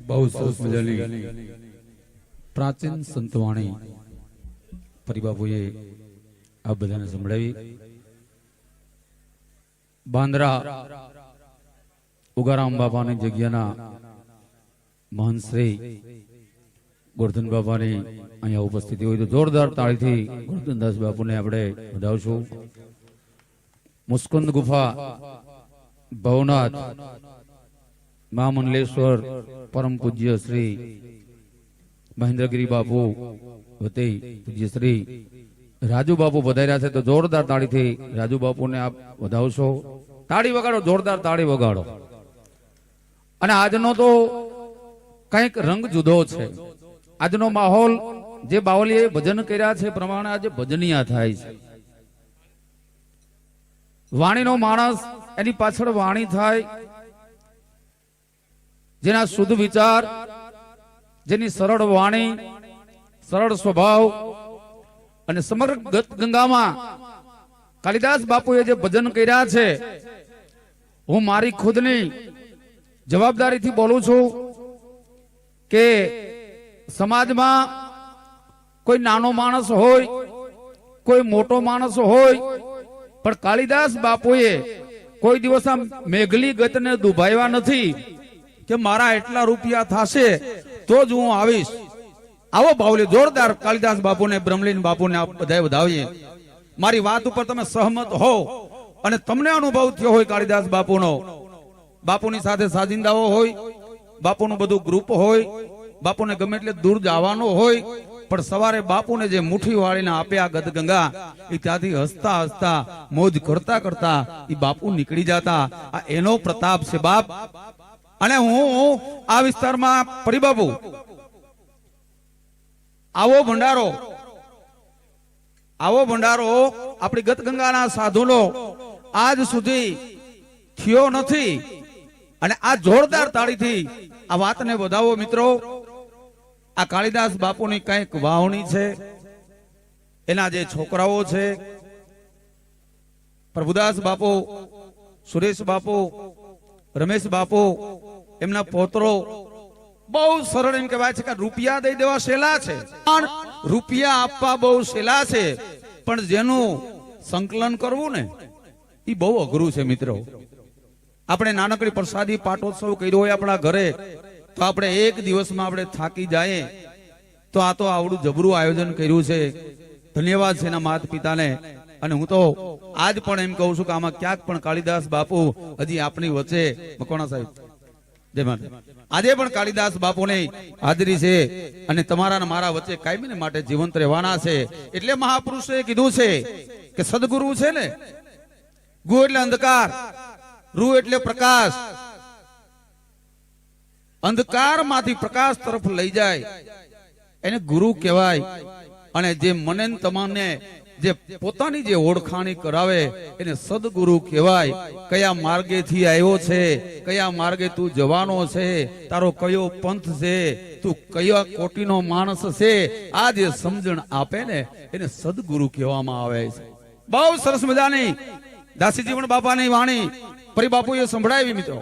बहुत सरस मजानी प्राचीन संतवाणी परिबाबुए आ बधाने संभळावी। बांद्रा उगाराम बाबानी जग्याना महंत श्री गोवर्धन बाबानी अहींया उपस्थिति होय तो जोरदार ताळीथी गोवर्धनदास बापूने आपणे વધાવશું। मुस्कुंद गुफा भवनाथ महामंडलेश्वर परम पूज्य श्री महेंद्रगिरी बापू वती पूज्य श्री राजू बापू पधार्या छे तो जोरदार ताड़ी थी राजू बापू ने आप વધાવશો। ताड़ी वगाड़ो, जोरदार ताड़ी वगाड़ो। अने आजनो तो कंईक रंग जुदो छे। आजनो माहौल जे बावलीए भजन कर्या छे प्रमाणे आज भजनिया थाय छे। वाणीनो माणस एनी पाछळ वाणी थाय, जेना शुद्ध विचार, जेनी सरळ वाणी, सरळ स्वभाव અને સમગ્ર ગંગામાં કાલિદાસ બાપુએ જે ભજન કર્યા છે, હું મારી ખુદની જવાબદારીથી બોલું છું કે સમાજમાં કોઈ નાનો માણસ હોય, કોઈ મોટો માણસ હોય, પણ કાલિદાસ બાપુએ કોઈ દિવસ આ મેઘલી ગતને દુભાવ્યા નથી કે મારા એટલા રૂપિયા થશે તો જ હું આવીશ। आवो बावली जोरदार कालिदास बापू ने ब्रह्मलीन बापू ने आप बधाई बधावीए। मारी बात पर तमे सहमत हो अने तमने अनुभव थयो होय कालिदास बापूनो, बापूनी साथे साजिंदाओ होय, बापूनुं बधुं ग्रुप होय, बापूने गमे एटले दूर जवानो होय, पण सवारे बापूने जे मुठी वाळीने आप्या गदगंगा ए त्यांथी हसता हसता मोज करता करता ई बापू निकળી जाता। आ एनो प्रताप छे बाप। अने हूँ आ विस्तारमां परिबाबू आवो भंडारो अपनी गतगंगाना साधुनो आज सुधी थयो नथी अने आ जोरदार ताळीथी आ वातने वधावो मित्रों। आ कालिदास बापूनी कंईक वावणी छे, एना जे छोकराओ छे, प्रभुदास बापू, सुरेश बापू, रमेश बापू, एमना पोतरो बहुत सरल एम कहेवाय छे के रूपिया दई देवा सेला छे, पण रूपिया आपवा बहु सेला छे, पण जेनु संकलन करवुं ने ई बहु अघरू छे मित्रों। आपणे नानकड़ी प्रसादी पाटोत्सव कर्यो होय आपणा घरे तो आपणे एक दिवसमां आपणे थाकी जाए तो आ तो आवडું જબરું आयोजन कर्યું છે। धन्यवाद છે એના માતા પિતાને। અને હું તો આજ પણ એમ કહું છું કે આમાં ક્યાંક પણ કાલિદાસ બાપુ હજી આપણી વચ્ચે મકોણા સાહેબ જય માતા આજે પણ કાલિદાસ બાપુની હાજરી છે અને તમારા ને મારા વચ્ચે કાયમીને માટે જીવંત રહેવાના છે। એટલે મહાપુરુષે કીધું છે કે સદગુરુ છે ને, ગુ એટલે અંધકાર, રુ એટલે પ્રકાશ, અંધકારમાંથી પ્રકાશ તરફ લઈ જાય એને ગુરુ કહેવાય। અને જે મને તમને જે પોતાની જે ઓળખાણી કરાવે એને સદગુરુ કહેવાય। કયા માર્ગેથી આવ્યો છે, કયા માર્ગે તું જવાનો છે, તારો કયો પંથ છે, તું કયા કોટીનો માણસ છે, આ જે સમજણ આપે ને એને સદગુરુ કહેવામાં આવે છે। બહુ સરસ મજાની દાસીજીવન બાપાની વાણી પરિબાપુએ સંભળાવી મિત્રો।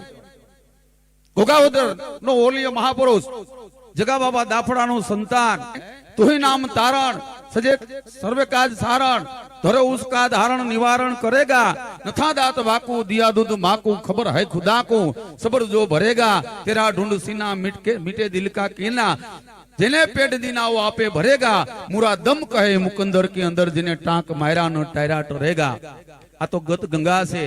ઘોઘાવદર નો ઓલિયો મહાપુરુષ જગા બાબા દાફડાનું સંતાન, તુહી નામ તારણ सजे सर्वे काज सारण, धरो उसका धारण निवारण करेगा, नथा दात वाकू दिया दूध माकू, खबर है खुदा को सबर जो भरेगा, तेरा ढूंढ सीना मिटे दिल का कीना, जिन्हें पेट दीना वो आपे भरेगा, मुरा दम कहे मुकंदर के अंदर जिन्हें टांक मायरा न टायरा टरेगा। आ तो गत गंगा से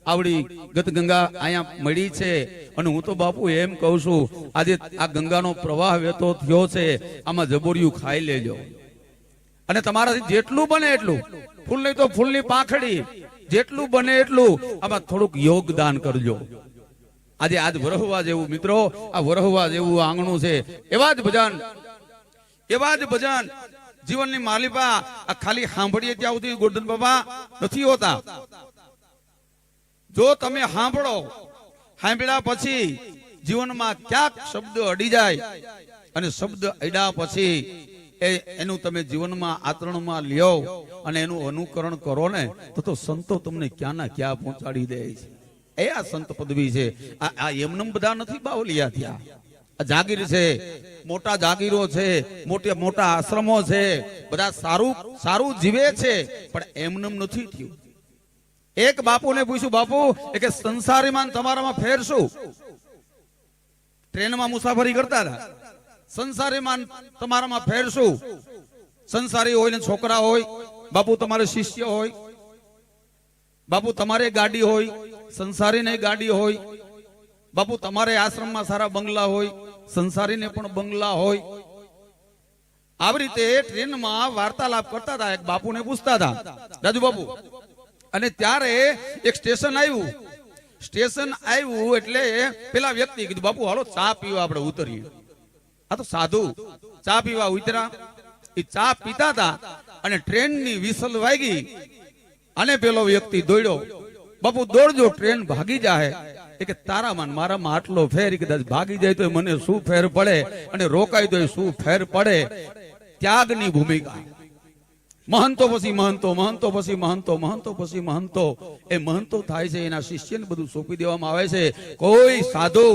आवड़ी गत गंगा आया मળી છે અને હું તો બાપુ એમ કહું છું આજે આ ગંગાનો પ્રવાહ વહેતો થયો છે, આમાં જબોરિયું ખાઈ લેજો અને તમારાથી જેટલું બને એટલું, ફૂલ નહીં તો ફૂલની પાંખડી, જેટલું બને એટલું આમાં થોડુંક યોગદાન કરજો। આજે આજ વરહવા જેવું મિત્રો, આ વરહવા જેવું આંગણું છે। એવા જ ભજન જીવનની માલિપા આ ખાલી સાંભળીએ ત્યાં સુધી ગોર્ધન બાબા નથી હોતા। જો તમે સાંભળો, સાંભળ્યા પછી જીવનમાં ક્યાંક શબ્દ અડી જાય અને શબ્દ અડ્યા પછી એનું તમે જીવનમાં આચરણમાં લ્યો અને એનું અનુકરણ કરો ને તો સંતો તમને ક્યાં ના ક્યાં પહોંચાડી દે છે। એ આ સંત પદવી છે। આ એમનેમ બધા નથી બાવલિયા થયા, જાગીર છે, મોટા જાગીરો છે, મોટા મોટા આશ્રમો છે, બધા સારું સારું જીવે છે, પણ એમનેમ નથી થયું. એક બાપુને પૂછ્યું, બાપુ કે સંસારીમાં તમારામાં ફેર શું? ટ્રેનમાં મુસાફરી કરતા હતા, સંસારીમાં તમારામાં ફેર શું? સંસારી હોય ને છોકરા હોય, બાપુ તમારે શિષ્ય હોય, બાપુ તમારે ગાડી હોય, સંસારીને ગાડી હોય, બાપુ તમારે આશ્રમમાં સારા બંગલા હોય, સંસારીને પણ બંગલા હોય. આવી રીતે ટ્રેનમાં વાર્તાલાપ કરતા હતા. એક બાપુને પૂછતા હતા, રાજુ બાપુ, અને ત્યારે એક સ્ટેશન આવ્યું. સ્ટેશન આવ્યું એટલે પેલા વ્યક્તિ કીધું, બાપુ હાલો ચા પીવા આપણે ઉતરીએ. આ તો સાધુ ચા પીવા ઉતર્યા. એ ચા પીતા હતા અને ટ્રેનની વિસલ વાગી અને પેલો વ્યક્તિ દોડ્યો, બાપુ દોડજો, ટ્રેન ભાગી જાય. કે તારામાં મારામાં આટલો ફેર, કદાચ ભાગી જાય તો મને શું ફેર પડે, અને રોકાય તો શું ફેર પડે? ત્યાગની ભૂમિકા. મહંતો પછી મહંતો, મહંતો પછી મહંતો, મહંતો પછી મહંતો. એ મહંતો થાય છે, એના શિષ્યને બધું સોંપી દેવામાં આવે છે. કોઈ સાધુ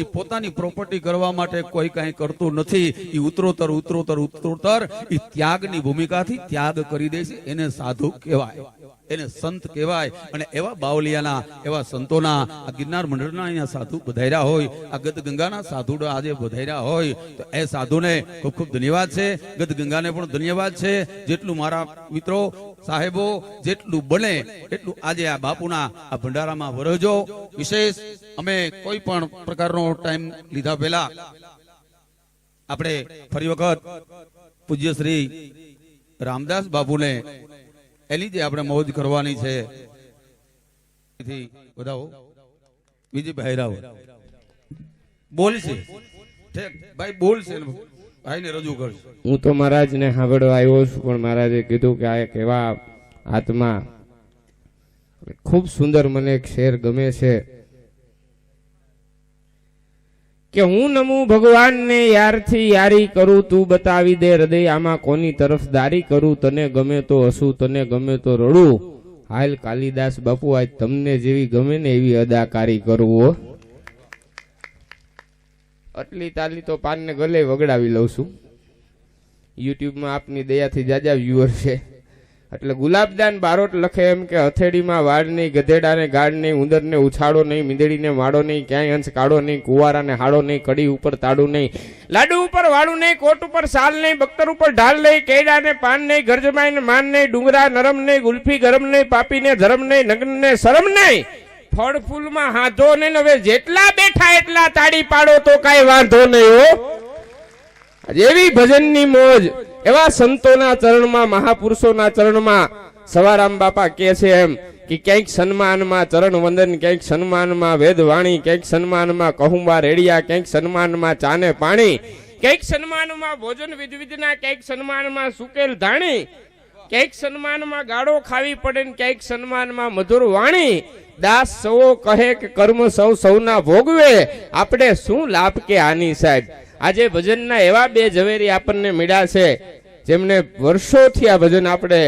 એ પોતાની પ્રોપર્ટી કરવા માટે કોઈ કઈ કરતું નથી. એ ઉત્તરોત્તર ઉત્તરોત્તર ઉત્તરોત્તર એ ત્યાગની ભૂમિકાથી ત્યાગ કરી દે છે. એને સાધુ કહેવાય, એને સંત કહેવાય. અને એવા બાવલિયાના, એવા સંતોના આ ગિરનાર મંડળના અહીંયા સાધુ બધાયરા હોય, આ ગત ગંગાના સાધુ આજે બધાયરા હોય, તો એ સાધુને ખૂબ ખૂબ ધન્યવાદ છે. ગત ગંગાને પણ ધન્યવાદ છે. જેટલું મારા મિત્રો સાહેબો જેટલું બને એટલું આજે આ બાપુના આ ભંડારામાં વરહજો. વિશેષ અમે કોઈ પણ પ્રકારનો ટાઈમ લીધા પહેલા આપણે ફરી વખત પૂજ્ય શ્રી રામદાસ બાપુને એની જે આપણે મોજ કરવાની છે. બધા બીજી બહેરાઓ બોલશે, ભાઈ બોલશે, ભાઈને રજૂ કરશે. હું તો મહારાજને સાંભળવા આવ્યો છું, પણ મહારાજે કીધું કે આ એક એવા આત્મા, ખૂબ સુંદર મને એક શેર ગમે છે કે હું નમું ભગવાનને યારથી યારી કરું, તું બતાવી દે હૃદય આમાં કોની તરફદારી કરું, તને ગમે તો હસું, તને ગમે તો રડું, હાલ કાલિદાસ બાપુ આજ તમને જેવી ગમે ને એવી અદાકારી કરવું. આટલી તાલી તો પાનને ગલે વગડાવી લઉં છું. યુટ્યુબમાં આપની દયાથી જાજા વ્યુઅર છે. એટલે ગુલાબદાન બારોટ લખે એમ કે હથેળીમાં વાળ નહીં, ગધેડાને ગાળ નહીં, ઉંદરને ઉછાળો નહીં, મીંદડીને માળો નહીં, ક્યાંય અંશ કાઢો નહીં, કુવારાને હાડો નહીં, કડી ઉપર તાડું નહીં, લાડુ ઉપર વાળું નહીં, કોટ ઉપર સાલ નહીં, બખ્તર ઉપર ઢાલ નહીં, કેડાને પાન નહીં, ગરજમાઈને માન નહીં, ડુંગરા નરમ નહીં, ગુલ્ફી ગરમ નહીં, પાપીને ધરમ નહીં, નગ્નને શરમ નહીં, ફળ ફૂલમાં હાથો નહીં. હવે જેટલા બેઠા એટલા તાળી પાડો તો કઈ વાંધો નહીં હો. જેવી ભજનની મોજ એવા સંતોના ચરણમાં, મહાપુરુષોના ચરણમાં સવારામ બાપા કહે છે એમ કે ક્યાંક સન્માનમાં ચરણ વંદન, ક્યાંક સન્માનમાં વેદ વાણી, ક્યાંક સન્માનમાં કહુંબા રેડિયા, ક્યાંક સન્માનમાં ચાને પાણી, ક્યાંક સન્માનમાં ભોજન વિધવિધના, ક્યાંક સન્માનમાં સુકેલ ધાણી, ક્યાંક સન્માનમાં ગાળો ખાવી પડે ને ક્યાંક સન્માનમાં મધુર વાણી. દાસ સૌ કહે કે કર્મ સૌ સૌના ભોગવે, આપણે શું લાભ કે આની સાહેબ. આજે ભજનના એવા બે ઝવેરી આપણને મળ્યા છે, જેમને વર્ષોથી આ ભજન આપણે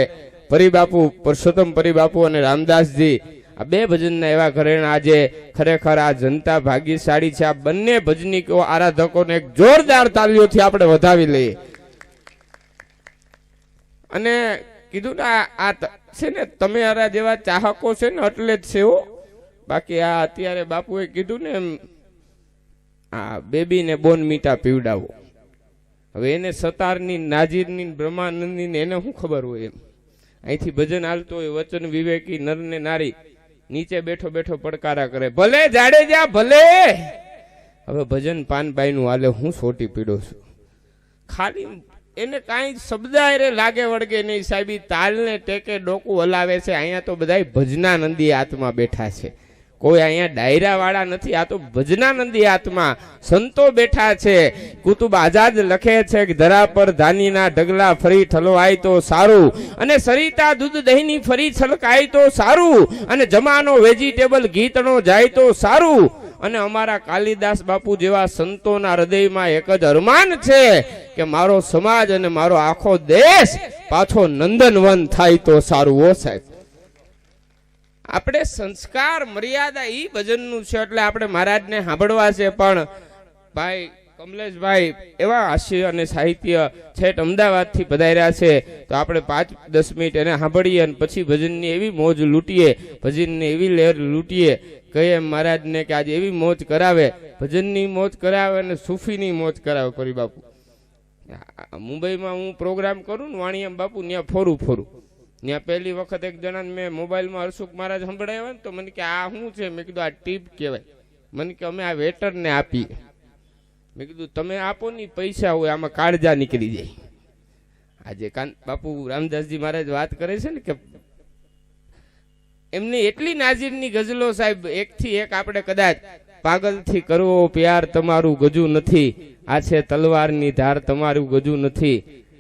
પરિબાપુ, પરસોત્તમ પરિબાપુ અને રામદાસજી, આ બે ભજનના એવા ઘરેણા આજે ખરેખર આ જનતા ભાગ્યશાળી છે. આ બંને ભજનીકો આરાધકોને એક જોરદાર તાલીઓથી આપણે વધાવી લઈએ. અને કીધું ને આ છે ને તમે આરા જેવા ચાહકો છે ને એટલે જ છે હો. બાકી આ અત્યારે બાપુએ કીધું ને એમ આ બેબીને બોન મીઠા પીવડાવો. હવે એને સતારની, નાજીરની, બ્રહ્માનંદની એને શું ખબર હોય એમ. અહીંથી ભજન હાલતો હોય, વચન વિવેકી નર ને નારી નીચે બેઠો બેઠો પડકારા કરે, ભલે જાડેજા ભલે. હવે ભજન પાનબાઈ નું હાલે, હું સોટી પીડો છું. ખાલી એને કાંઈ શબ્દ આરે લાગે વળગે નહીં સાહેબ. તાલને ટેકે ડોકું હલાવે છે. અહીંયા તો બધા ભજનાનંદી આત્મા બેઠા છે, કોઈ અહીંયા ડાયરા વાળા નથી. આ તો ભજનાનંદી આત્મા સંતો બેઠા છે. કુતુબ આઝાદ લખે છે કે ધરા પર ધાનીના ઢગલા ફરી ઠલવાય તો સારું, અને સરિતા દૂધ દહીંની ફરી છલકાય તો સારું, અને જમાનો વેજીટેબલ ગીતનો જાય તો સારું. અને અમારા કાલિદાસ બાપુ જેવા સંતોના હૃદયમાં એક જ અરમાન છે કે મારો સમાજ અને મારો આખો દેશ પાછો નંદનવન થાય તો સારું. હો સાહેબ, આપણે સંસ્કાર મર્યાદા ઈ ભજનનું છે એટલે આપણે મહારાજને સાંભળવા છે. પણ ભાઈ કમલેશભાઈ એવા હાસ્ય અને સાહિત્ય છેટ અમદાવાદથી પધાર્યા છે, તો આપણે 5-10 મિનિટ એને સાંભળીએ અને પછી ભજનની એવી મોજ લૂંટીએ, ભજનની એવી લહેર લૂંટીએ. કહીએ મહારાજને કે આજે એવી મોજ કરાવે, ભજનની મોજ કરાવે અને સૂફીની મોજ કરાવે. પરી બાપુ મુંબઈમાં હું પ્રોગ્રામ કરું ને વાણિયામ બાપુ ત્યાં ફોરું ત્યાં પહેલી વખત એક જણાને મેં મોબાઈલમાં હરસુખ મહારાજ સંભળાવ્યા ને, તો મને કે આ શું છે? મેં કીધું આ ટીપ કહેવાય. મને કે અમે આ વેટરને આપીએ. મેં કીધું તમે આપો ને પૈસા હોય, આમાં કાળજા નીકળી જાય. આજે કાંત બાપુ રામદાસજી મહારાજ વાત કરે છે ને કે એમની એટલી નાજીરની ગઝલો સાહેબ, એકથી એક આપણે કદાચ પાગલથી કરવો પ્યાર તમારું ગજુ નથી, આ છે તલવારની ધાર તમારું ગજુ નથી,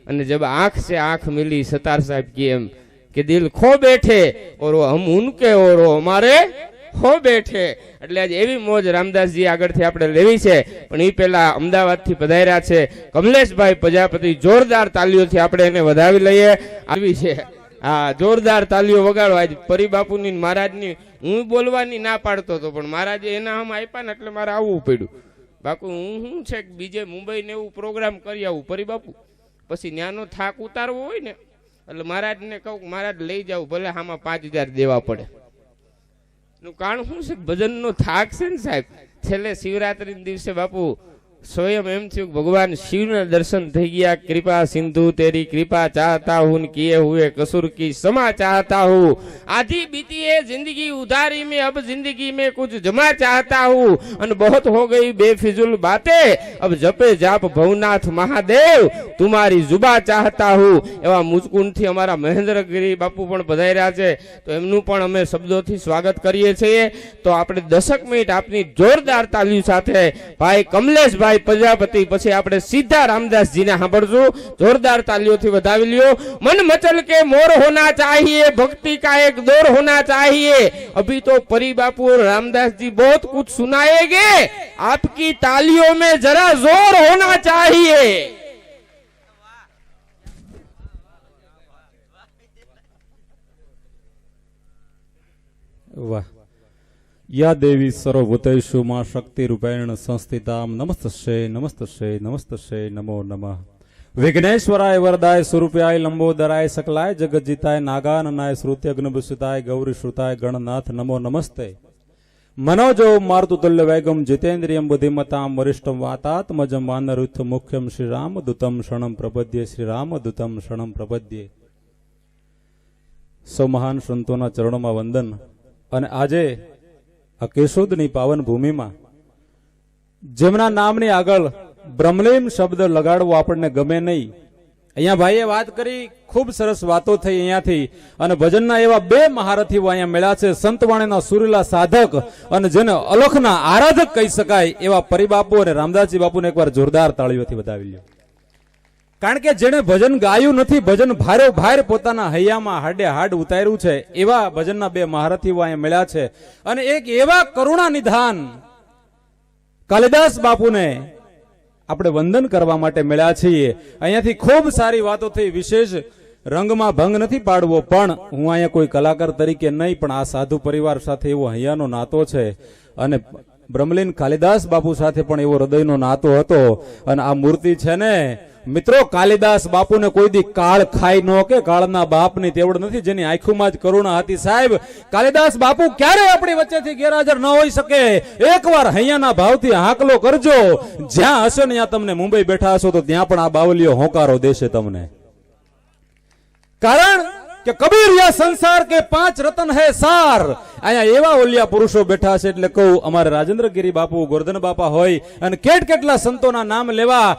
અને જબ આંખ से आंख मिली सतार साहब की एम કે દિલ ખો બેઠે ઓર હમ ઉનકે ઓર અમારે હો બેઠે. એટલે આજે એવી મોજ રામદાસજી આગળથી આપણે લેવી છે. પણ એ પહેલા અમદાવાદથી પધાર્યા છે કમલેશભાઈ પ્રજાપતિ. જોરદાર તાલીઓથી આપણે એને વધાવી લઈએ. આવી છે હા, જોરદાર તાલીઓ વગાડો. આજ પરિબાપુની મહારાજની હું બોલવાની ના પાડતો હતો, પણ મહારાજે એના હમ આપ્યા ને એટલે મારે આવવું પડ્યું. બાપુ હું શું છે કે બીજે મુંબઈ ને એવું પ્રોગ્રામ કરી આવું પરિબાપુ, પછી ન્યાનો થાક ઉતારવો હોય ને એટલે મહારાજને કહું મહારાજ લઈ જાવ, ભલે આમાં 5000 દેવા પડે. નું કારણ શું છે? ભજનનો થાક છે ને સાહેબ. છેલ્લે શિવરાત્રી દિવસે બાપુ स्वयं एम थયું भगवान शिव ने दर्शन થઈ ગયા. कृपा सिंधु तेरी कृपा चाहता हूँ, किए हुए कसूर की क्षमा चाहता हूँ, आधी बीती है जिंदगी उधारी में, अब जिंदगी में कुछ जमा चाहता हूँ, और बहुत हो गई बेफिजुल बातें, अब जपे जाप भवनाथ महादेव तुम्हारी जुबा चाहता हूँ. एवा मुचकुंड थी अमारा महेंद्रगिरी बापू पण पधार्या छे, तो एमનું પણ અમે શબ્દોથી સ્વાગત કરીએ છીએ. તો આપણે 10 મિનિટ આપની જોરદાર તાલીઓ સાથે ભાઈ કમલેશભાઈ प्रजापति પછી આપણે સીધા રામદાસજીને સાંભળશું. જોરદાર તાલીઓથી વધાવી લ્યો. मन मचल के मोर होना चाहिए, भक्ति का एक दौर होना चाहिए. अभी तो परी बापू और रामदास जी बहुत कुछ सुनाएंगे, आपकी तालियों में जरा जोर होना चाहिए. वाह. या देवी सर्वभूतेषु मां शक्ति रूपेण संस्थिताम नमस्तस्यै नमस्तस्यै नमस्तस्यै नमो नमः. विघ्नेश्वराय वरदाय स्वरूपाय लंबोदराय सकलाय जगज्जिताय नागाननाय श्रुत्यग्नभूषिताय गौरी श्रुताय गणनाथ नमो नमस्ते. मनोजो मारुतुल्य वेगम जितेन्द्रियं बुद्धिमतां वरिष्ठं वातात्मजं वानरुत्थ मुख्यं श्रीराम दूतं शरणं प्रपद्ये. श्रीराम दूतं शरणं प्रपद्ये. सौ महान संतोना चरणों वंदन. અને આજે આ કેશોદની પાવન ભૂમિમાં જેમના નામની આગળ બ્રહ્મલીન શબ્દ લગાડવો આપણને ગમે નહીં. અહીંયા ભાઈએ વાત કરી, ખૂબ સરસ વાતો થઈ અહીંયાથી. અને ભજનના એવા બે મહારથીઓ અહીંયા મળ્યા છે, સંતવાણીના સુરીલા સાધક અને જેને અલખના આરાધક કહી શકાય એવા પરિબાપુ અને રામદાસજી બાપુને એકવાર જોરદાર તાળીઓથી વધાવી લ્યો. કારણ કે જેને ભજન ગાયું નથી, ભજન ભારે ભારે પોતાના હૈયામાં હાડે હાડ ઉતાર્યું છે, એવા ભજનના બે મહારથીઓ અહીંયા મળ્યા છે. અને એક એવા કરુણા નિધાન કાલિદાસ બાપુને આપણે વંદન કરવા માટે મળ્યા છીએ. અહીંયાથી ખૂબ સારી વાતો થઈ. વિશેષ રંગમાં ભંગ નથી પાડવો, પણ હું અહીંયા કોઈ કલાકાર તરીકે નહીં, પણ આ સાધુ પરિવાર સાથે એવો હૈયાનો નાતો છે. અને બ્રહ્મલીન કાલિદાસ બાપુ સાથે પણ એવો હૃદયનો નાતો હતો. અને આ મૂર્તિ છે ને મિત્રો, કાલિદાસ બાપુને કોઈ દી કાળ ખાઈ ન કે કાળના બાપની તેવડ નથી, જેની આંખોમાં જ કરુણા હતી. સાહેબ, કાલિદાસ બાપુ ક્યારે આપણી વચ્ચેથી ગેરહાજર ન હોઈ શકે. એકવાર હૈયાના ભાવથી હાકલો કરજો. જ્યાં હશો ને ત્યાં તમને મુંબઈ બેઠા હશો તો ત્યાં પણ આ બાવલીઓ હોંકારો દેશે તમને. કારણ કે કબીર યા સંસાર કે 5 રતન હે સાર. અહીંયા એવા ઓલિયા પુરુષો બેઠા છે. એટલે કહું, અમારે રાજેન્દ્રગીરી બાપુ, ગોરધન બાપા હોય અને કેટલા સંતોના નામ લેવા.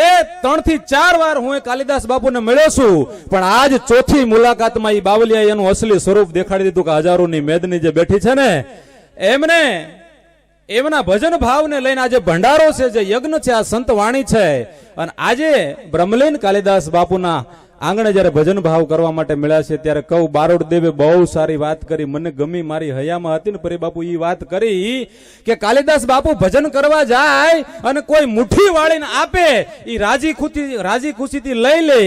એ 3 થી 4 વાર હું કાલિદાસ બાપુને મળ્યો છું, પણ આજ ચોથી મુલાકાતમાં એ બાવલિયા એનું અસલી સ્વરૂપ દેખાડી દીધું કે હજારોની મેદની જે બેઠી છે ને એમને એમના ભજન ભાવને લઈને આજે ભંડારો છે, જે યજ્ઞ છે, આ સંત વાણી છે. અને આજે બ્રહ્મલીન કાલિદાસ બાપુના આંગણે જયારે ભજન ભાવ કરવા માટે મળ્યા છે ત્યારે કહું બારોટ દેવે બહુ સારી વાત કરી, મને ગમી, મારી હયામાં હતી ને પરી બાપુ એ વાત કરી કે કાલિદાસ બાપુ ભજન કરવા જાય અને કોઈ મુઠ્ઠી વાળીને આપે એ રાજી ખુશીથી લઈ લે.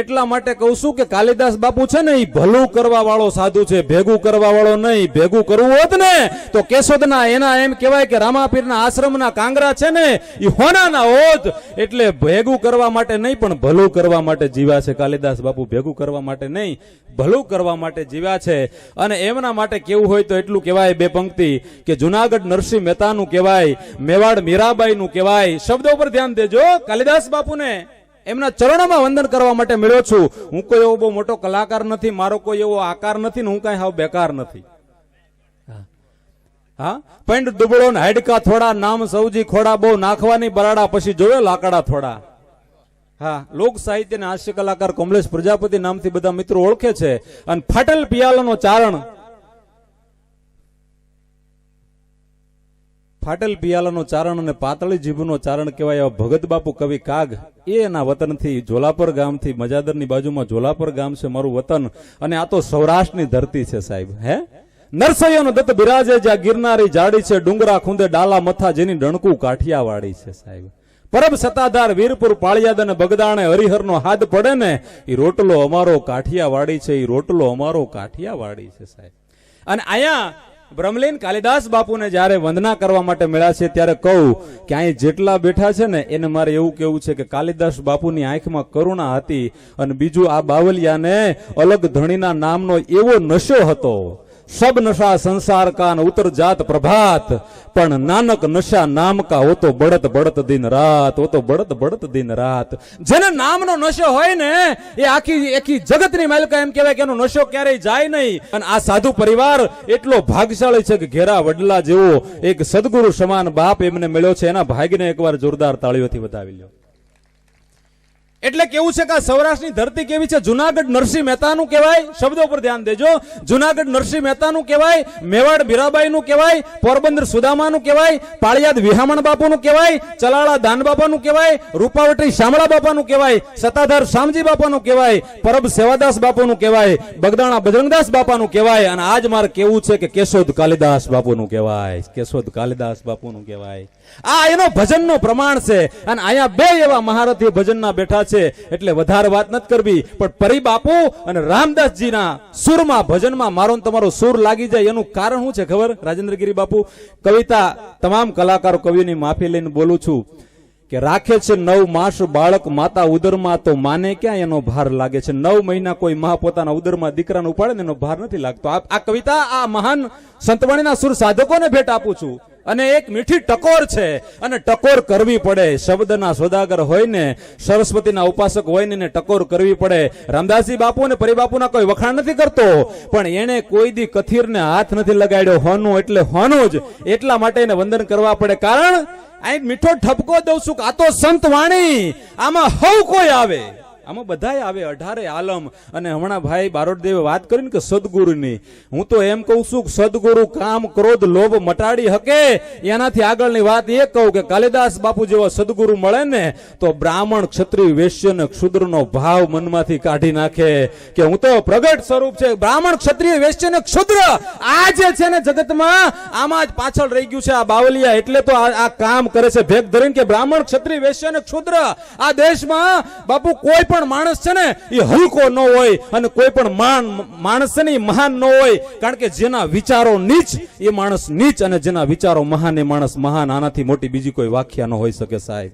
એટલા માટે કહું છું કે કાલિદાસ બાપુ છે ને એ ભલું કરવા વાળો સાધુ છે, ભેગું કરવા વાળો નહીં. ભેગું કરવું હોત ને તો કેશોદના એના એમ કહેવાય કે રામાપીરના આશ્રમના કાંગરા છે ને એ હોનાના હોત. એટલે ભેગું કરવા માટે નહીં પણ ભલું કરવા માટે જીવ્યા છે કાલિદાસ બાપુ. ભેગું કરવા માટે નહીં, ભલું કરવા માટે જીવ્યા છે. અને એમના માટે કેવું હોય તો એટલું કહેવાય, બે પંક્તિ કે જુનાગઢ નરસિંહ મહેતાનું કહેવાય, મેવાડ મીરાબાઈનું કહેવાય. શબ્દો ઉપર ધ્યાન દેજો. કાલિદાસ બાપુને એમના ચરણોમાં વંદન કરવા માટે મળ્યો છું. હું કોઈ એવો બહુ મોટો કલાકાર નથી, મારો કોઈ એવો આકાર નથી ને હું કઈ હાવ બેકાર નથી. હા, પંડ દુબળો ને હાડકા થોડા, નામ સૌજી ખોડા, બહુ નાખવાની બરાડા પછી જોવે લાકડા થોડા. હા, લોક સાહિત્ય અને હાસ્ય કલાકાર કમલેશ પ્રજાપતિ નામથી બધા મિત્રો ઓળખે છે. અને ફાટેલ પિયાલાનો ચારણ, ફાટેલ પિયાલાનો ચારણ અને પાતળી જીભનો ચારણ કહેવાય એવા ભગત બાપુ કવિ કાગ, એ એના વતનથી જોલાપર ગામથી, મજાદરની બાજુમાં જોલાપર ગામ છે મારું વતન. અને આ તો સૌરાષ્ટ્રની ધરતી છે સાહેબ. હે, નરસૈયાનો દત્ત બિરાજે જ્યાં ગિરનારી જાડી છે, ડુંગરા ખૂંદે ડાલા મથા જેની ડણકું કાઠિયાવાડી છે સાહેબ. પરબ સતાધાર વીરપુર પાળિયાદ અને બગદાણે હરિહરનો હાથ પડે ને એ રોટલો અમારો કાઠિયાવાડી છે, એ રોટલો અમારો કાઠિયાવાડી છે સાહેબ. અને અહીંયા બ્રહ્મલીન કાલિદાસ બાપુને જયારે વંદના કરવા માટે મળ્યા છે ત્યારે કહું કે અહીં જેટલા બેઠા છે ને એને મારે એવું કેવું છે કે કાલિદાસ બાપુની આંખમાં કરુણા હતી. અને બીજું આ બાવલિયાને અલગ ધણીના નામનો એવો નશો હતો. સબ નશા સંસાર કા ઉતર જાત પ્રભાત, પણ નાનક નશા નામ કા હો તો બળત બળત દિન રાત, હો તો બળત બળત દિન રાત. જેને નામનો નશો હોય ને એ આખી જગતની માલિકા એમ કહેવાય કે એનો નશો ક્યારેય જાય નહીં. અને આ સાધુ પરિવાર એટલો ભાગશાળી છે કે ઘેરા વડલા જેવો એક સદગુરુ સમાન બાપ એમને મળ્યો છે. એના ભાગ્યને એકવાર જોરદાર તાળીઓથી વધાવી લ્યો. એટલે કેવું છે કે આ સૌરાષ્ટ્રની ધરતી કેવી છે? જુનાગઢ નરસિંહ મહેતાનું કહેવાય. શબ્દો પર ધ્યાન દેજો. જુનાગઢ નરસિંહ મહેતાનું કહેવાય, મેવાડ મીરાબાઈનું કહેવાય, પોરબંદર સુદામાનું કહેવાય, પાળિયાદ વિહામણ બાપુનું કહેવાય, ચલાળા દાન બાપાનું કહેવાય, રૂપાવટી શામળા બાપાનું કહેવાય, સતાધાર શામજી બાપાનું કહેવાય, પરબ સેવાદાસ બાપુનું કહેવાય, બગદાણા બજરંગદાસ બાપાનું કહેવાય. અને આજ મારે કેવું છે કે કેશોદ કાલિદાસ બાપુનું કહેવાય, કેશોદ કાલિદાસ બાપુનું કહેવાય. આ એનો ભજનનો પ્રમાણ છે. અને અહીંયા બે એવા મહારથી ભજનના બેઠા છે એટલે વધારે વાત નથી કરવી. પણ પરી બાપુ અને રામદાસજીના સુરમાં ભજનમાં મારો તમારો સુર લાગી જાય એનું કારણ શું છે ખબર? રાજેન્દ્રગીરી બાપુ, કવિતા તમામ કલાકારો કવિઓની માફી લઈને બોલું છું કે રાખે છે 9 માસ બાળક માતા ઉદરમાં તો માને ક્યાં એનો ભાર લાગે છે. 9 મહિના કોઈ મા પોતાના ઉદરમાં દીકરાને ઉપાડે ને એનો ભાર નથી લાગતો. આ કવિતા આ મહાન સંતવાણીના સુર સાધકોને ભેટ આપું છું. અને એક મીઠી ટકોર છે અને ટકોર કરવી પડે. શબ્દના સોદાગર હોય ને, સરસ્વતીના ઉપાસક હોય ને ટકોર કરવી પડે. રામદાસજી બાપુ અને પરિબાપુના કોઈ વખાણ નથી કરતો, પણ એને કોઈ દી કથીરને હાથ નથી લગાડ્યો. હોનું એટલે હોનું જ. એટલા માટે એને વંદન કરવા પડે. કારણ અહીં મીઠો ઠપકો દઉં છું કે આ તો સંત વાણી, આમાં હવ કોઈ આવે, આમાં બધાય આવે, 18 આલમ. અને હમણાં ભાઈ બારોટદેવે વાત કરીને કે સદગુરુની, હું તો એમ કહું છું કે સદગુરુ કામ ક્રોધ લોભ મટાડી હકે. એનાથી આગળની વાત એ કહું કે કાલિદાસ બાપુ જેવો સદગુરુ મળે ને તો બ્રાહ્મણ ક્ષત્રિય વૈશ્ય ને ક્ષુદ્રનો ભાવ મનમાંથી કાઢી નાખે કે હું તો પ્રગટ સ્વરૂપ છે. બ્રાહ્મણ ક્ષત્રિય વૈશ્ય ને ક્ષુદ્ર આ જે છે ને જગતમાં, આમાં જ પાછળ રહી ગયું છે આ બાવલિયા. એટલે તો આ કામ કરે છે ભેગ ધરીને કે બ્રાહ્મણ ક્ષત્રિય વૈશ્ય ને ક્ષુદ્ર. આ દેશમાં બાપુ કોઈ પણ માણસ છે ને એ હલકો ન હોય અને કોઈ પણ માણસ છે ને એ મહાન ન હોય. કારણ કે જેના વિચારો નીચ એ માણસ નીચ, અને જેના વિચારો મહાન એ માણસ મહાન. આનાથી મોટી બીજી કોઈ વ્યાખ્યા ન હોઈ શકે સાહેબ.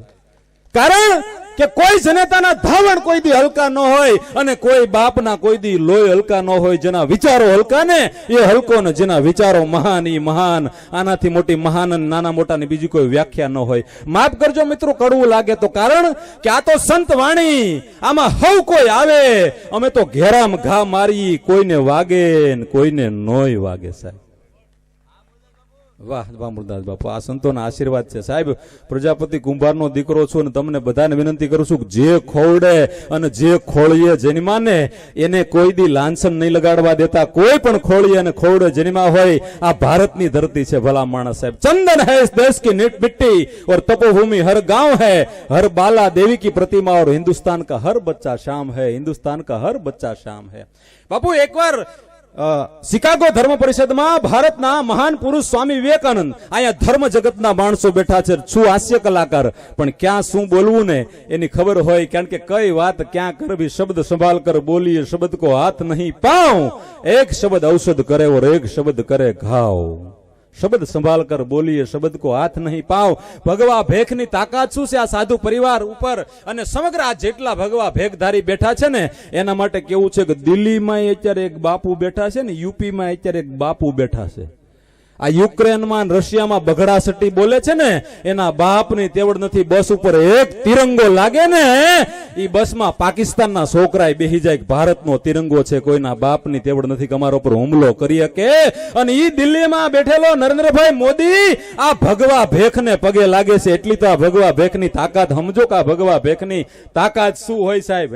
કારણ કે કોઈ જનેતાના ધાવણ કોઈ દી હલકા ન હોય અને કોઈ બાપના કોઈ દી લોહી હલકા ન હોય. જેના વિચારો હલકા ને એ હલકો ને જેના વિચારો મહાન એ મહાન. આનાથી મોટી મહાન અને નાના મોટાની બીજી કોઈ વ્યાખ્યા ન હોય. માફ કરજો મિત્રો કડવું લાગે તો, કારણ કે આ તો સંત વાણી, આમાં હવ કોઈ આવે. અમે તો ઘેરામ ઘા મારી, કોઈને વાગે ને કોઈને નોય વાગે સાહેબ. વાહ મુરદાસ બાપુ, આ સંતોના આશીર્વાદ છે સાહેબ. પ્રજાપતિ કુંભારનો દીકરો છું અને તમને બધાને વિનંતી કરું છું કે જે ખોવડે અને જે ખોળીએ જન્માને એને કોઈ દી લાંછન નહીં લગાડવા દેતા. કોઈ પણ ખોળીએ અને ખોવડે જન્મા હોય આ ભારતની ધરતી છે ભલા માણસ સાહેબ. ચંદન है इस देश की मिट्टी और तपोभूमि हर गांव है, हर बाला देवी की प्रतिमा और हिंदुस्तान का हर बच्चा शाम है, हिंदुस्तान का हर बच्चा शाम है. બાપુ એકવાર શિકાગો ધર્મ પરિષદમાં ભારતના મહાન પુરુષ સ્વામી વિવેકાનંદ અહીંયા ધર્મ જગતના માણસો બેઠા છે. છું હાસ્ય કલાકાર પણ ક્યાં શું બોલવું ને એની ખબર હોય, કારણ કે કઈ વાત ક્યાં કરવી. શબ્દ સંભાળ કર બોલીએ શબ્દ કો હાથ નહીં પાઉં, એક શબ્દ ઔષધ કરે और एक शब्द करे घाव. શબ્દ સંભાળ કર બોલીએ શબ્દ કો હાથ નહીં પાવ. ભગવા ભેખની તાકાત શું છે આ સાધુ પરિવાર ઉપર, અને સમગ્ર આ જેટલા ભગવા ભેખધારી બેઠા છે ને એના માટે કેવું છે કે દિલ્હીમાં અત્યારે એક બાપુ બેઠા છે ને, યુપીમાં અત્યારે એક બાપુ બેઠા છે. આ યુક્રેનમાં રશિયામાં બગડાસટી બોલે છે ને એના બાપની તેવડ નથી. બસ ઉપર એક તિરંગો લાગે ને ઈ બસમાં પાકિસ્તાનના છોકરાએ બેહી જાય. ભારતનો તિરંગો છે, કોઈના બાપની તેવડ નથી કે અમારા ઉપર હુમલો કરી શકે. અને ઈ દિલ્હીમાં બેઠેલો નરેન્દ્રભાઈ મોદી આ ભગવા ભેખને પગે લાગે છે. એટલી તો આ ભગવા ભેખની તાકાત સમજો કે આ ભગવા ભેખની તાકાત શું હોય સાહેબ.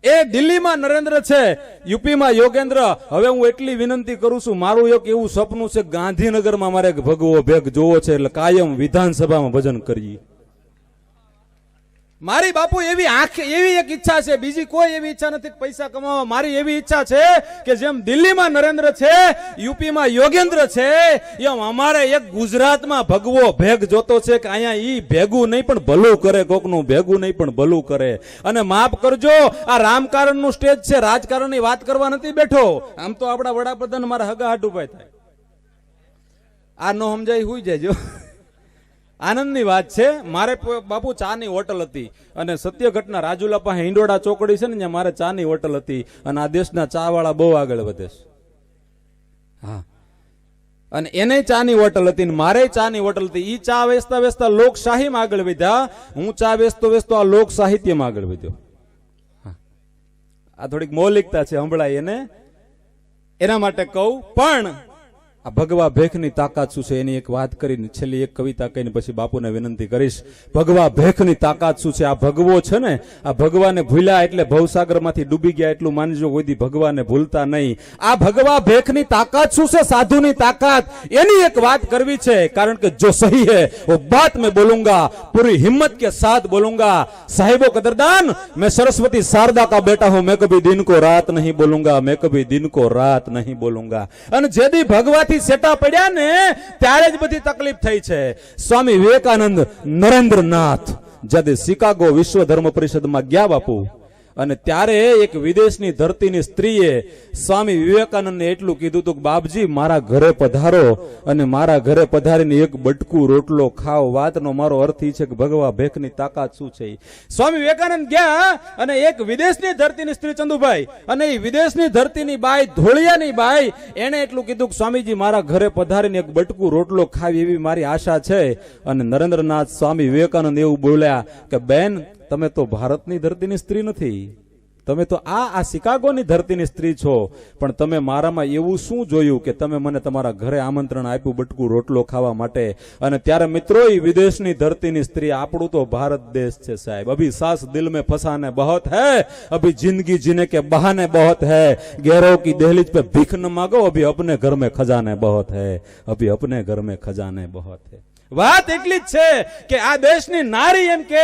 એ દિલ્હીમાં નરેન્દ્ર છે, યુપીમાં યોગેન્દ્ર. હવે હું એટલી વિનંતી કરું છું, મારું એક એવું સપનું છે ગાંધીનગરમાં મારે ભગવો ભેગ જોવો છે, એટલે કાયમ વિધાનસભામાં ભજન કરીએ. મારી બાપુ એવી આંખ, એવી એક ઈચ્છા છે, બીજી કોઈ એવી ઈચ્છા નથી પૈસા કમાવા. મારી એવી ઈચ્છા છે કે જેમ દિલ્હીમાં નરેન્દ્ર છે, યુપીમાં યોગેન્દ્ર છે, એમ અમારે એક ગુજરાતમાં ભગવો ભેગ જોતો છે કે અહીંયા ઈ ભેગું નહીં પણ ભલું કરે, કોકનું ભેગું નહીં પણ ભલું કરે. અને માફ કરજો, આ રાજકારણનું સ્ટેજ છે, રાજકારણની વાત કરવા નથી બેઠો. આમ તો આપણા વડાપ્રધાન મારા હગા હાટુભાઈ થાય. આ નો સમજાય હુઈ જાય. આનંદની વાત છે. મારે બાપુ ચાની હોટલ હતી અને સત્ય ઘટના રાજુલા પાસે હિંડોળા ચોકડી છે ને ત્યાં મારે ચાની હોટલ હતી. અને આ દેશના ચા વાળા બહુ આગળ વધે છે. હા, અને એને ચાની હોટલ હતી ને મારે ચાની હોટલ હતી. ઈ ચા વેચતા વેચતા લોકશાહીમાં આગળ વધ્યા, હું ચા વેચતો વેચતો આ લોક સાહિત્યમાં આગળ વધ્યો. આ થોડીક મૌલિકતા છે, સંભળાય એને, એના માટે કહું. પણ આ ભગવા ભેખની તાકાત શું છે એની એક વાત કરીને છેલ્લી એક કવિતા કહીને પછી બાપુને વિનંતી કરીશ. ભગવા ભેખની તાકાત શું છે? આ ભગવો છે ને, આ ભગવાને ભૂલ્યા એટલે ભવસાગરમાંથી ડૂબી ગયા એટલું માનજો, કોઈ દી ભગવાને ભૂલતા નહીં. આ ભગવા ભેખની તાકાત શું છે? સાધુની તાકાત. એની એક વાત કરવી છે, કારણ કે જો સહી હે वो बात मैं बोलूंगा, पूरी हिम्मत के साथ बोलूंगा. साहिबो कदरदान, मैं सरस्वती शारदा का बेटा हूं, मैं कभी दिन को रात नहीं बोलूंगा, मैं कभी दिन को रात नहीं बोलूंगा. અને જેદી ભગવા સેટા પડ્યા ને ત્યારે જ બધી તકલીફ થઈ છે. સ્વામી વિવેકાનંદ નરેન્દ્રનાથ જ્યારે શિકાગો વિશ્વ ધર્મ પરિષદમાં ગયા બાપુ, અને ત્યારે એક વિદેશની ધરતીની સ્ત્રીએ સ્વામી વિવેકાનંદને એટલું કીધું હતું કે બાપજી મારા ઘરે પધારો અને મારા ઘરે પધારીને એક બટકું રોટલો ખાઓ. વાતનો મારો અર્થ એ છે કે ભગવા ભેખની તાકાત શું છે. સ્વામી વિવેકાનંદ ગયા અને એક વિદેશની ધરતીની સ્ત્રી ચંદુભાઈ, અને એ વિદેશની ધરતીની બાઈ, ધોળિયાની બાઈ, એને એટલું કીધું કે સ્વામીજી મારા ઘરે પધારીને એક બટકું રોટલો ખાવી એવી મારી આશા છે. અને નરેન્દ્રનાથ સ્વામી વિવેકાનંદ એવું બોલ્યા કે બેન તમે તો ભારતની ધરતીની સ્ત્રી નથી, તમે તો આ શિકાગોની ધરતીની સ્ત્રી છો. પણ તમે મારામાં એવું શું જોયું કે તમે મને તમારા ઘરે આમંત્રણ આપ્યું બટકું રોટલો ખાવા માટે? અને ત્યારે મિત્રો એ વિદેશની ધરતીની સ્ત્રી, આપણું તો ભારત દેશ છે સાહેબ. અભી સાસ દિલ में फंसाने बहुत है, अभी जिंदगी जीने के बहाने बहुत है, गैरों की दहलीज पे भीख न मांगो, अभी अपने घर में खजाने बहुत है, अभी अपने घर में खजाने बहुत है. વાત એટલી જ છે કે આ દેશની નારી એમ કે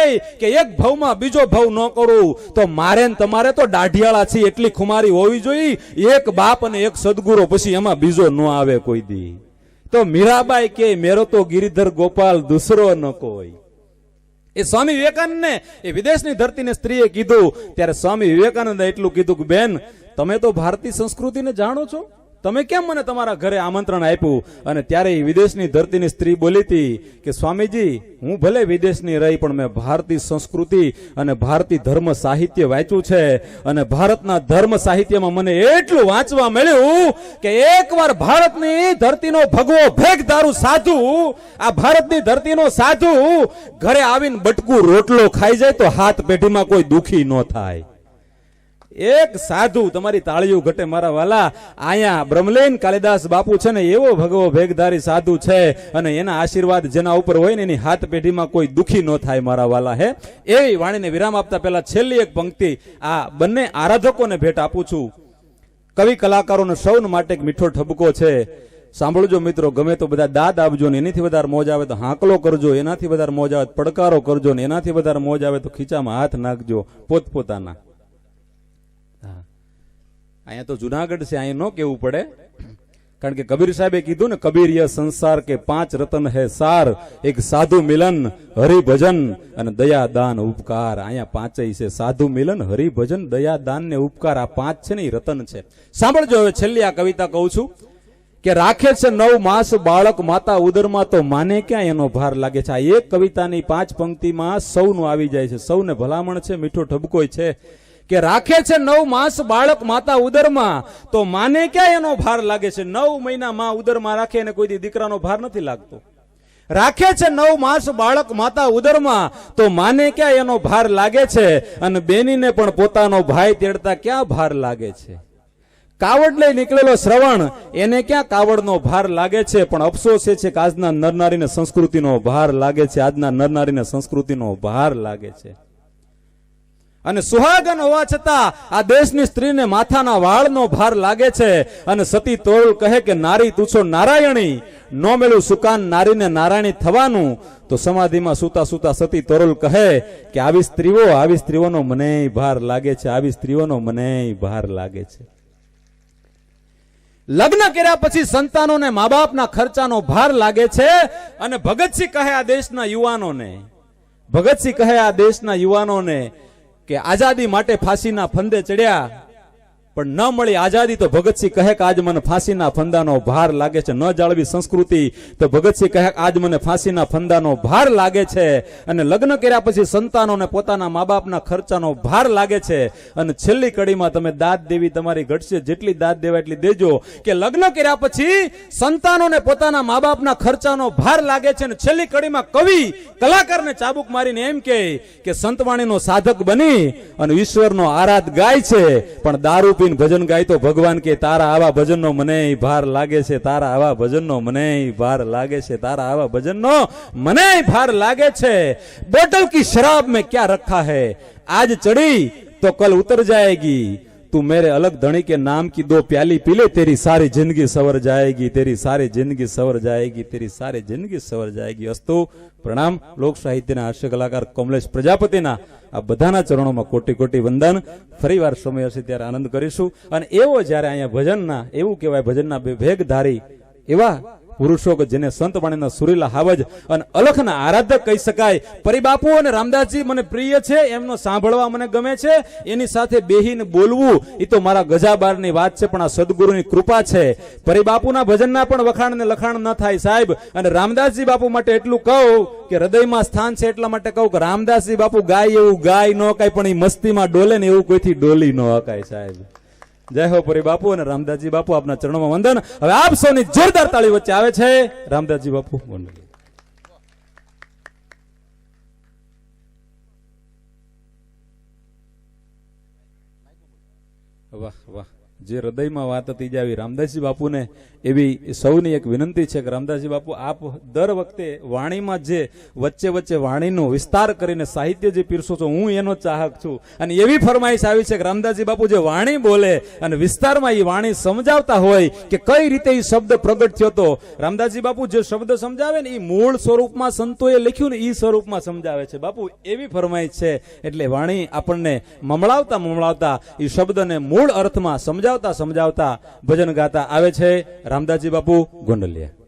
એક ભવમાં બીજો ભવ ન કરું તો મારે ને તમારે તો દાઢિયાળા છે એટલી ખુમારી હોવી જોઈએ. એક બાપ અને એક સદગુરુ, પછી એમાં બીજો ન આવે કોઈ દી. તો મીરાબાઈ કે મેરો તો ગિરિધર ગોપાલ દૂસરો ન કોઈ. એ સ્વામી વિવેકાનંદ ને એ વિદેશની ધરતીને સ્ત્રીએ કીધું ત્યારે સ્વામી વિવેકાનંદે એટલું કીધું કે બેન તમે તો ભારતીય સંસ્કૃતિને જાણો છો, તમે કેમ મને તમારા ઘરે આમંત્રણ આપ્યું? અને ત્યારે વિદેશની ધરતીની સ્ત્રી બોલી હતી કે સ્વામીજી હું ભલે વિદેશની રહી પણ મેં ભારતીય સંસ્કૃતિ અને ભારતીય ધર્મ સાહિત્ય વાંચ્યું છે. અને ભારતના ધર્મ સાહિત્યમાં મને એટલું વાંચવા મળ્યું કે એકવાર ભારતની ધરતીનો ભગવો ભેખધારું સાધુ, આ ભારતની ધરતીનો સાધુ ઘરે આવીને બટકું રોટલો ખાઈ જાય તો હાથ પેઢીમાં કોઈ દુખી ન થાય. એક સાધુ, તમારી તાળીઓ ઘટે મારા વાલા, અહીંયા બ્રહ્મલીન કાલિદાસ બાપુ છે ને એવો ભગવો ભેગધારી સાધુ છે, અને એના આશીર્વાદ જેના ઉપર હોય ને એની હાથ પેઢીમાં કોઈ દુખી ન થાય મારા વાલા. હે એવી વાણીને વિરામ આપતા પહેલા છેલ્લી એક પંક્તિ આ બંને આરાધકોને ભેટ આપું છું. કવિ કલાકારોને સૌને માટે એક મીઠો ઠપકો છે, સાંભળજો મિત્રો. ગમે તો બધા દાદ આપજો ને એનાથી વધારે મોજ આવે તો હાંકલો કરજો, એનાથી વધારે મોજ આવે તો પડકારો કરજો ને એનાથી વધારે મોજ આવે તો ખીચામાં હાથ નાખજો પોતપોતાના. અહીંયા તો જુનાગઢ છે, અહીંયા ન કેવું પડે, કારણ કે કબીર સાહેબે કીધું ને, કબીર યહ સંસાર કે 5 રતન હે સાર, એક સાધુ મિલન, હરિભજન અને દયા દાન ઉપકાર. અહીંયા 5 છે, સાધુ મિલન, હરિભજન, દયા દાન ને ઉપકાર. આ 5 છે ને એ રતન છે. સાંભળજો હવે છેલ્લી આ કવિતા કહું છું કે રાખે છે 9 માસ બાળક માતા ઉદરમાં, તો માને ક્યાં એનો ભાર લાગે છે. આ એક કવિતાની 5 પંક્તિમાં સૌનું આવી જાય છે, સૌને ભલામણ છે, મીઠો ઠબકોય છે કે રાખે છે 9 માસ બાળક માતા ઉદરમાં, તો માને ક્યાં એનો ભાર લાગે છે. 9 મહિના માં ઉદરમાં રાખે અને કોઈ દી દીકરાનો ભાર નથી લાગતો. રાખે છે 9 માસ બાળક માતા ઉદરમાં, તો માને ક્યાં એનો ભાર લાગે છે, અને બેનીને પણ પોતાનો ભાઈ તેડતા ક્યાં ભાર લાગે છે. કાવડ લઈ નીકળેલો શ્રવણ, એને ક્યાં કાવડનો ભાર લાગે છે. પણ અફસોસ એ છે કે આજના નરનારીને સંસ્કૃતિનો ભાર લાગે છે, આજના નરનારીને સંસ્કૃતિનો ભાર લાગે છે. અને સુહાગન હોવા છતાં આ દેશની સ્ત્રીને માથાના વાળનો ભાર લાગે છે. અને સતી તોરલ કહે કે નારી તું છો નારાયણી, નો મેળું સુકાન નારીને નારાયણી થવાનું. તો સમાધિમાં સુતા સુતા સતી તોરલ કહે કે આવી સ્ત્રીઓનો મને ભાર લાગે છે, આવી સ્ત્રીઓનો મને ભાર લાગે છે. લગ્ન કર્યા પછી સંતાનોને મા બાપના ખર્ચાનો ભાર લાગે છે. અને ભગતસિંહ કહે આ દેશના યુવાનોને કે આઝાદી માટે ફાંસીના ફંદે ચડ્યા, પણ ન મળી આઝાદી તો ભગતસિંહ કહે કે આજ મને ફાંસીના ફંદાનો ભાર લાગે છે. ન જાળવી સંસ્કૃતિ તો ભગતસિંહ કહે આજ મને ફાંસીના ફંદાનો ભાર લાગે છે. અને લગ્ન કર્યા પછી સંતાનોને પોતાના મા બાપના ખર્ચાનો ભાર લાગે છે. અને છેલ્લી કડીમાં તમે દાદ દેવી તમારી ઘટશે, જેટલી દાદ દેવા એટલી દેજો. કે લગ્ન કર્યા પછી સંતાનોને પોતાના મા બાપના ખર્ચાનો ભાર લાગે છે. અને છેલ્લી કડીમાં કવિ કલાકારને ચાબુક મારીને એમ કે સંતવાણીનો સાધક બની અને ઈશ્વરનો આરાધ ગાય છે, પણ દારૂ ભજન ગાય તો ભગવાન કે તારા આવા ભજનનો મને ભાર લાગે છે, તારા આવા ભજનનો મને ભાર લાગે છે, તારા આવા ભજનનો મને ભાર લાગે છે. બોतल की शराब में क्या रखा है, आज चढ़ी तो कल उतर जाएगी. तू मेरे अलग धनी के नाम की 2 प्याली पी ले, तेरी सारी जिंदगी सवर जाएगी, तेरी सारी जिंदगी सवर जाएगी, तेरी सारी जिंदगी सवर जाएगी. अस्तु प्रणाम. लोक साहित्यના હાસ્ય કલાકાર કમલેશ પ્રજાપતિના આ બધાના ચરણોમાં કોટી કોટી વંદન. ફરીવાર સમય હશે ત્યારે આનંદ કરીશું. અને એવો જ્યારે અહીંયા ભજનના, એવું કહેવાય ભજનના ભેગધારી એવા પુરુષો કે જેને સંતવાણીના સુરીલા હાવજ અને અલખના આરાધક કહી શકાય. પરિબાપુ અને રામદાસજી મને પ્રિય છે, એમનો સાંભળવા મને ગમે છે, એની સાથે બેહીને બોલવું એ તો મારા ગજાબારની વાત છે, પણ આ સદગુરુની કૃપા છે. પરિબાપુના ભજનના પણ વખાણ ને લખાણ ન થાય સાહેબ. અને રામદાસજી બાપુ માટે એટલું કહું કે હૃદયમાં સ્થાન છે એટલા માટે કહું કે રામદાસજી બાપુ ગાય એવું ગાય ન કાય, પણ એ મસ્તીમાં ડોલે ને એવું કોઈથી ડોલી ન હકાય સાહેબ. જય હો પરી બાપુ અને રામદાસજી બાપુ, આપના ચરણોમાં વંદન. હવે આપ સૌની જોરદાર તાળી વચ્ચે આવે છે રામદાસજી બાપુ. વાહ વાહ, જે હૃદયમાં વાત હતી જાવી રામદાસજી બાપુને, એવી સૌની એક વિનંતી છે કે રામદાસજી બાપુ આપ દર વખતે વાણીમાં જે વચ્ચે વચ્ચે વાણીનો વિસ્તાર કરીને સાહિત્ય જે પીરસો છો, હું એનો ચાહક છું. અને એવી ફરમાઈશ આવી છે કે રામદાસજી બાપુ જે વાણી બોલે અને વિસ્તારમાં એ વાણી સમજાવતા હોય કે કઈ રીતે એ શબ્દ પ્રગટ થયો તો. રામદાસજી બાપુ જે શબ્દ સમજાવે ને એ મૂળ સ્વરૂપમાં સંતોએ લખ્યું ને એ સ્વરૂપમાં સમજાવે છે. બાપુ એવી ફરમાઈશ છે, એટલે વાણી આપણને મમળાવતા એ શબ્દને મૂળ અર્થમાં સમજાવતા ભજન ગાતા આવે છે રામદાસજી બાપુ ગોંડલિયા.